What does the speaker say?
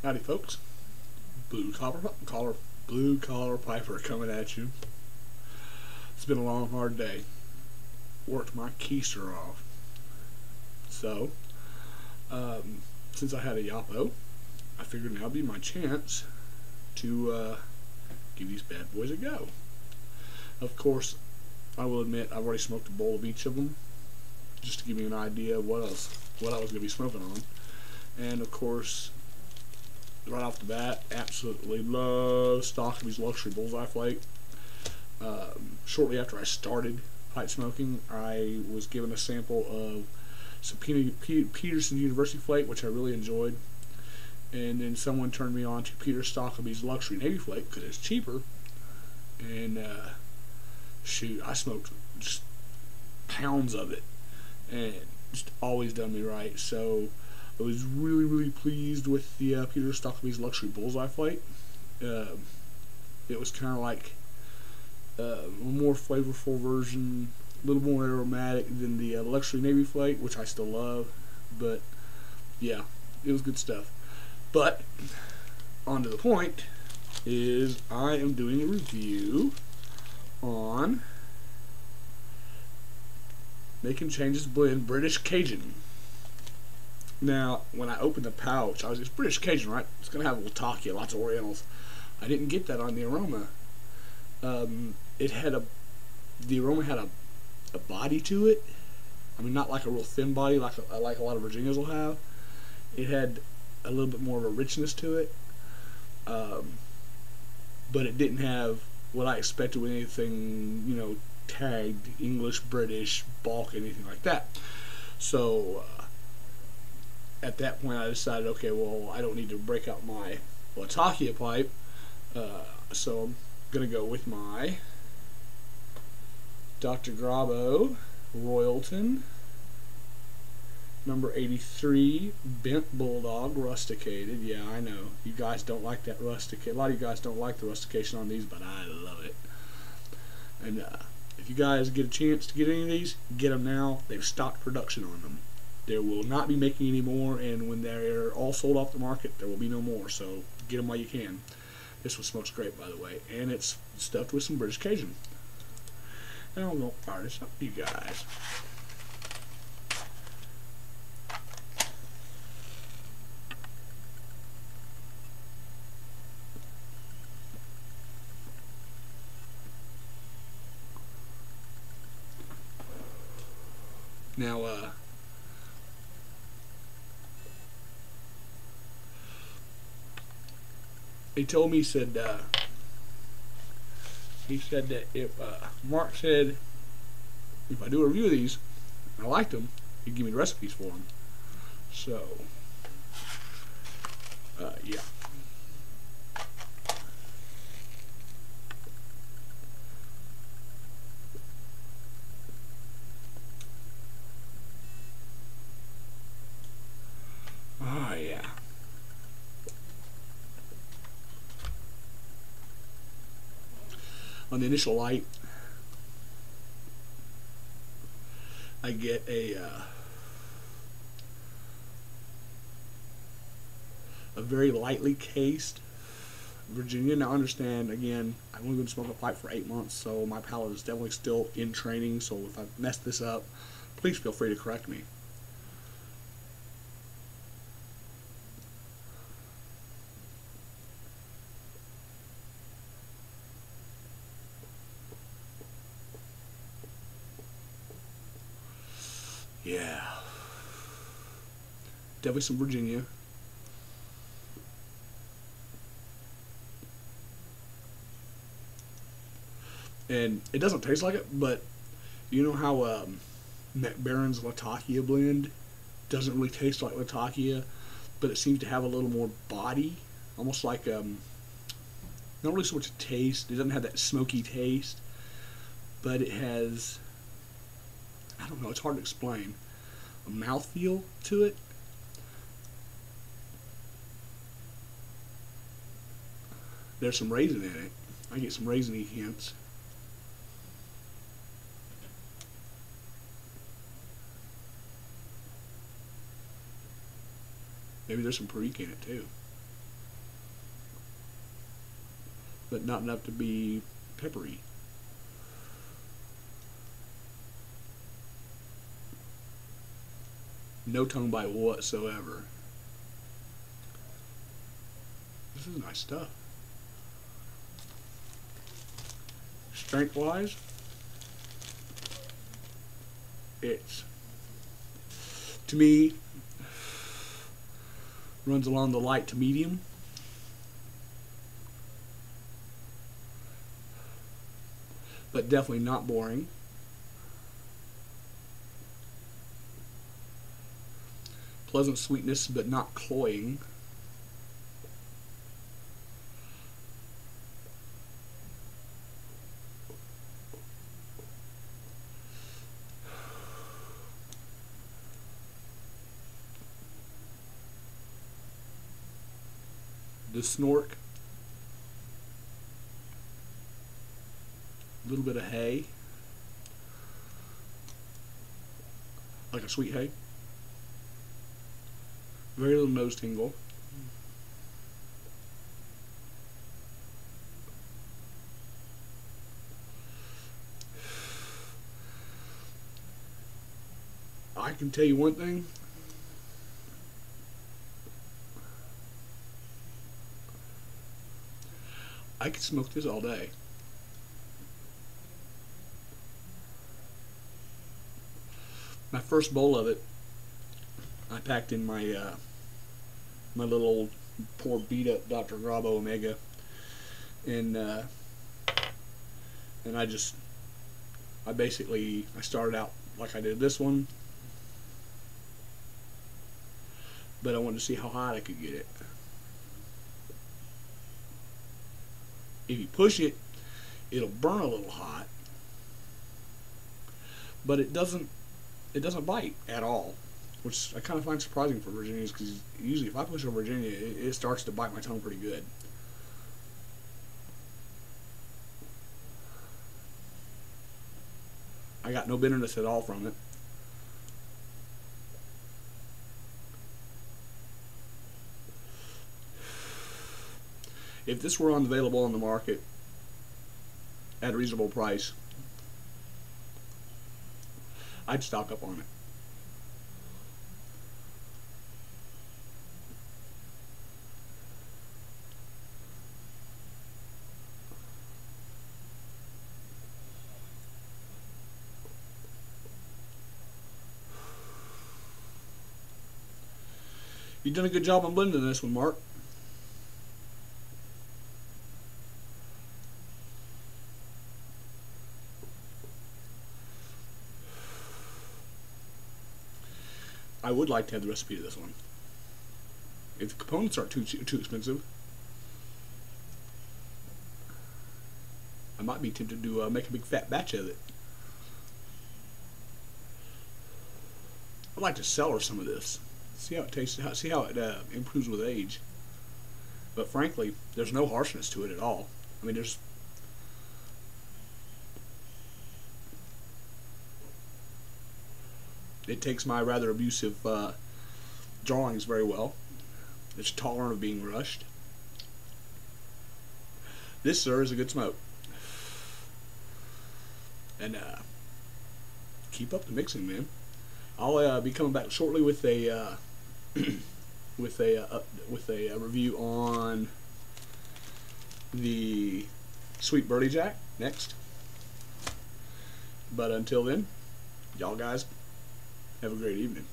Howdy, folks. Blue collar Piper coming at you. It's been a long, hard day. Worked my keister off. So, since I had a Yappo, I figured now would be my chance to give these bad boys a go. Of course, I will admit I've already smoked a bowl of each of them, just to give you an idea of what I was going to be smoking on. And of course, right off the bat, absolutely love Stockby's Luxury Bullseye Flake. Shortly after I started pipe smoking, I was given a sample of some Peterson University Flake, which I really enjoyed. And then someone turned me on to Peter Stockby's Luxury Navy Flake because it's cheaper. And shoot, I smoked just pounds of it, and just always done me right. So I was really, really pleased with the Peter Stockby's Luxury Bullseye Flake. It was kind of like a more flavorful version, a little more aromatic than the Luxury Navy Flake, which I still love. But yeah, it was good stuff. But on to the point is I am doing a review on Mknchng's blend British Cajun. Now, when I opened the pouch, it's British Cajun, right? It's going to have a little Latakia, lots of Orientals. I didn't get that on the aroma. The aroma had a body to it. I mean, not like a real thin body like a lot of Virginias will have. It had a little bit more of a richness to it. But it didn't have what I expected with anything, tagged English, British, Balkan, anything like that. So at that point, I decided, okay, well, I don't need to break out my Latakia pipe, so I'm gonna go with my Dr. Grabo Royalton number 83 Bent Bulldog rusticated. Yeah, I know you guys don't like that rusticate. A lot of you guys don't like the rustication on these, but I love it. And if you guys get a chance to get any of these, get them now. They've stopped production on them. They will not be making any more, and when they're all sold off the market, there will be no more. So get them while you can. This one smokes great, by the way, and it's stuffed with some British Cajun. And I'm gonna fire this up for you guys. Now, he told me, he said that if Mark said if I do a review of these, and I liked them, he'd give me the recipes for them. So, yeah. Oh, yeah. On the initial light, I get a very lightly cased Virginia. Now, understand, again, I've only been smoking a pipe for 8 months, so my palate is definitely still in training. So if I mess this up, please feel free to correct me. Yeah, definitely some Virginia. And it doesn't taste like it, but you know how McBaron's Latakia blend doesn't really taste like Latakia, but it seems to have a little more body, almost like not really so much a taste. It doesn't have that smoky taste, but it has, I don't know, it's hard to explain, a mouthfeel to it. There's some raisin in it. I get some raisiny hints. Maybe there's some Perique in it too. but not enough to be peppery. No tongue bite whatsoever. This is nice stuff. Strength wise, it's, to me, runs along the light to medium. But definitely not boring. Pleasant sweetness, but not cloying. The snork, a little bit of hay, like a sweet hay. Very little nose tingle. I can tell you one thing. I could smoke this all day. My first bowl of it, I packed in my my little old poor beat up Dr. Grabo Omega, and I started out like I did this one, but I wanted to see how hot I could get it. If you push it, it'll burn a little hot, but it doesn't bite at all, which I kind of find surprising for Virginias, because usually if I push a Virginia, it starts to bite my tongue pretty good. I got no bitterness at all from it. If this were available on the market at a reasonable price, I'd stock up on it. You've done a good job on blending this one, Mark. I would like to have the recipe to this one. If the components aren't too expensive, I might be tempted to make a big fat batch of it. I'd like to sell her some of this. See how it tastes. See how it improves with age. But frankly, there's no harshness to it at all. I mean, it takes my rather abusive drawings very well. It's tolerant of being rushed. This, sir, is a good smoke. And keep up the mixing, man. I'll be coming back shortly with a with a review on the Sweet Birdie Jack next. But until then, y'all guys have a great evening.